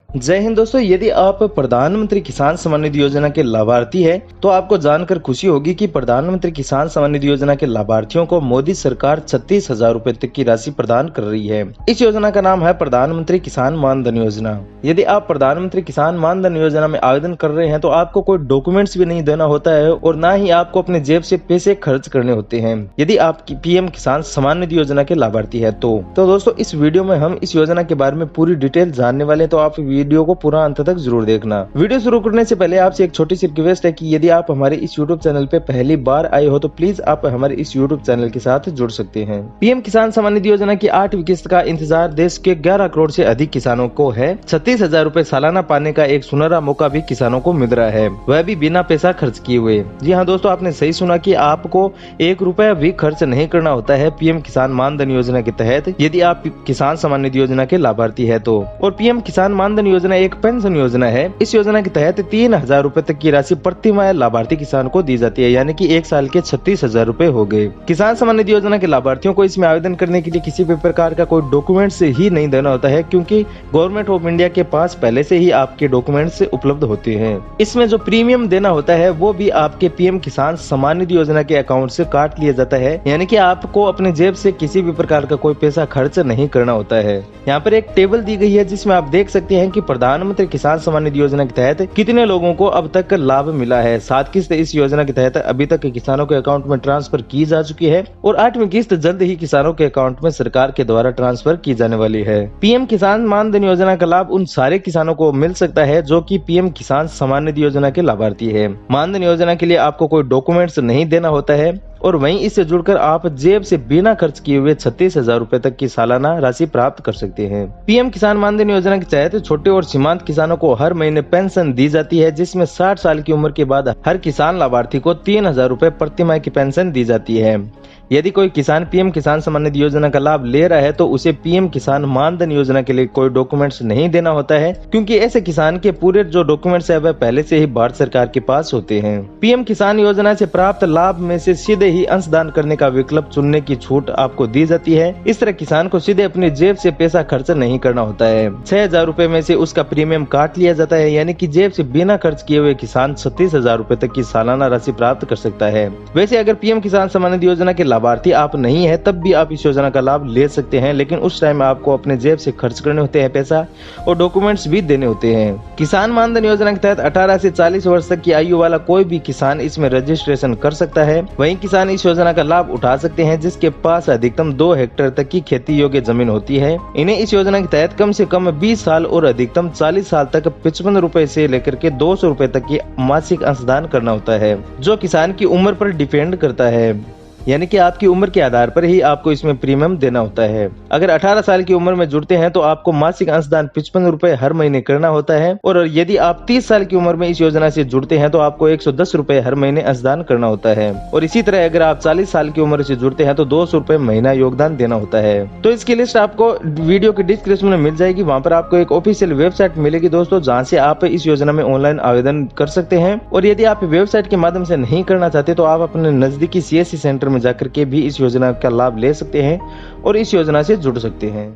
जय हिंद दोस्तों, यदि आप प्रधानमंत्री किसान सम्मान निधि योजना के लाभार्थी हैं तो आपको जानकर खुशी होगी कि प्रधानमंत्री किसान सम्मान निधि योजना के लाभार्थियों को मोदी सरकार 36,000 रूपए तक की राशि प्रदान कर रही है। इस योजना का नाम है प्रधानमंत्री किसान मान धन योजना। यदि आप प्रधानमंत्री किसान मान धन योजना में आवेदन कर रहे हैं तो आपको कोई डॉक्यूमेंट्स भी नहीं देना होता है और न ही आपको अपने जेब से पैसे खर्च करने होते हैं यदि आप पीएम किसान सम्मान निधि योजना के लाभार्थी है तो दोस्तों इस वीडियो में हम इस योजना के बारे में पूरी डिटेल जानने वाले हैं, तो आप वीडियो को पूरा अंत तक जरूर देखना। वीडियो शुरू करने से पहले आपसे एक छोटी सी रिक्वेस्ट है कि यदि आप हमारे इस यूट्यूब चैनल पे पहली बार आए हो तो प्लीज आप हमारे इस यूट्यूब चैनल के साथ जुड़ सकते हैं। पीएम किसान सम्मान निधि योजना की 8वीं किस्त का इंतजार देश के 11 करोड़ से अधिक किसानों को है। 36,000 रूपए सालाना पाने का एक सुनहरा मौका भी किसानों को मिल रहा है, वह भी बिना पैसा खर्च किए हुए। जी हाँ दोस्तों, आपने सही सुना कि आपको 1 रुपया भी खर्च नहीं करना होता है पीएम किसान मान धन योजना के तहत यदि आप किसान सम्मान निधि योजना के लाभार्थी है तो। और पीएम किसान मान धन योजना एक पेंशन योजना है। इस योजना के तहत 3,000 रूपए तक की राशि प्रति माह लाभार्थी किसान को दी जाती है, यानी कि 1 साल के 36,000 रूपए हो गए। किसान सम्मान निधि योजना के लाभार्थियों को इसमें आवेदन करने के लिए किसी भी प्रकार का कोई डॉक्यूमेंट्स ही नहीं देना होता है, क्योंकि गवर्नमेंट ऑफ इंडिया के पास पहले से ही आपके डॉक्यूमेंट्स उपलब्ध होते हैं। इसमें जो प्रीमियम देना होता है वो भी आपके पीएम किसान सम्मान निधि योजना के अकाउंट से काट लिया जाता है, यानी कि आपको अपने जेब से किसी भी प्रकार का कोई पैसा खर्च नहीं करना होता है। यहाँ पर एक टेबल दी गई है जिसमें आप देख सकते हैं कि प्रधानमंत्री किसान सम्मान निधि योजना के तहत कितने लोगों को अब तक लाभ मिला है। 7 किस्त इस योजना के तहत अभी तक किसानों के अकाउंट में ट्रांसफर की जा चुकी है और 8वीं किस्त जल्द ही किसानों के अकाउंट में सरकार के द्वारा ट्रांसफर की जाने वाली है। पीएम किसान मान धन योजना का लाभ उन सारे किसानों को मिल सकता है जो कि पीएम किसान सम्मान निधि योजना के लाभार्थी है। मान धन योजना के लिए आपको कोई डॉक्यूमेंट्स नहीं देना होता है और वहीं इससे जुड़कर आप जेब से बिना खर्च किए हुए 36,000 रूपए तक की सालाना राशि प्राप्त कर सकते हैं। पीएम किसान मान धन योजना के तहत छोटे और सीमांत किसानों को हर महीने पेंशन दी जाती है, जिसमें 60 साल की उम्र के बाद हर किसान लाभार्थी को 3,000 रूपए प्रति माह की पेंशन दी जाती है। यदि कोई किसान पीएम किसान सम्मान निधि योजना का लाभ ले रहा है तो उसे पीएम किसान मान धन योजना के लिए कोई डॉक्यूमेंट्स नहीं देना होता है, क्योंकि ऐसे किसान के पूरे जो डॉक्यूमेंट्स है वह पहले से ही भारत सरकार के पास होते हैं। पीएम किसान योजना से प्राप्त लाभ में से सीधे ही अंशदान करने का विकल्प चुनने की छूट आपको दी जाती है। इस तरह किसान को सीधे अपनी जेब से पैसा खर्च नहीं करना होता है। 6,000 रूपए में से उसका प्रीमियम काट लिया जाता है, यानी कि जेब से बिना खर्च किए हुए किसान 36,000 रूपए तक की सालाना राशि प्राप्त कर सकता है। वैसे अगर पीएम किसान सम्मान निधि योजना के लाभार्थी आप नहीं है तब भी आप इस योजना का लाभ ले सकते हैं, लेकिन उस टाइम आपको अपने जेब से खर्च करने होते हैं पैसा और डॉक्यूमेंट्स भी देने होते हैं। किसान मान धन योजना के तहत 18 से 40 वर्ष तक की आयु वाला कोई भी किसान इसमें रजिस्ट्रेशन कर सकता है। वहीं किसान इस योजना का लाभ उठा सकते हैं जिसके पास अधिकतम 2 हेक्टेयर तक की खेती योग्य जमीन होती है। इन्हें इस योजना के तहत कम से कम 20 साल और अधिकतम 40 साल तक 55 रूपए से लेकर के 200 रूपए तक की मासिक अंशदान करना होता है, जो किसान की उम्र पर डिपेंड करता है, यानी कि आपकी उम्र के आधार पर ही आपको इसमें प्रीमियम देना होता है। अगर 18 साल की उम्र में जुड़ते हैं तो आपको मासिक अंशदान 55 रूपए हर महीने करना होता है, और यदि आप 30 साल की उम्र में इस योजना से जुड़ते हैं तो आपको 110 रूपए हर महीने अंशदान करना होता है। और इसी तरह अगर आप 40 साल की उम्र से जुड़ते हैं तो 200 रूपए महीना योगदान देना होता है। तो इसकी लिस्ट आपको वीडियो के डिस्क्रिप्शन में मिल जाएगी। वहाँ पर आपको एक ऑफिशियल वेबसाइट मिलेगी दोस्तों, जहाँ से आप इस योजना में ऑनलाइन आवेदन कर सकते हैं। और यदि आप वेबसाइट के माध्यम से नहीं करना चाहते तो आप अपने नजदीकी CSC सेंटर में जाकर के भी इस योजना का लाभ ले सकते हैं और इस योजना से जुड़ सकते हैं।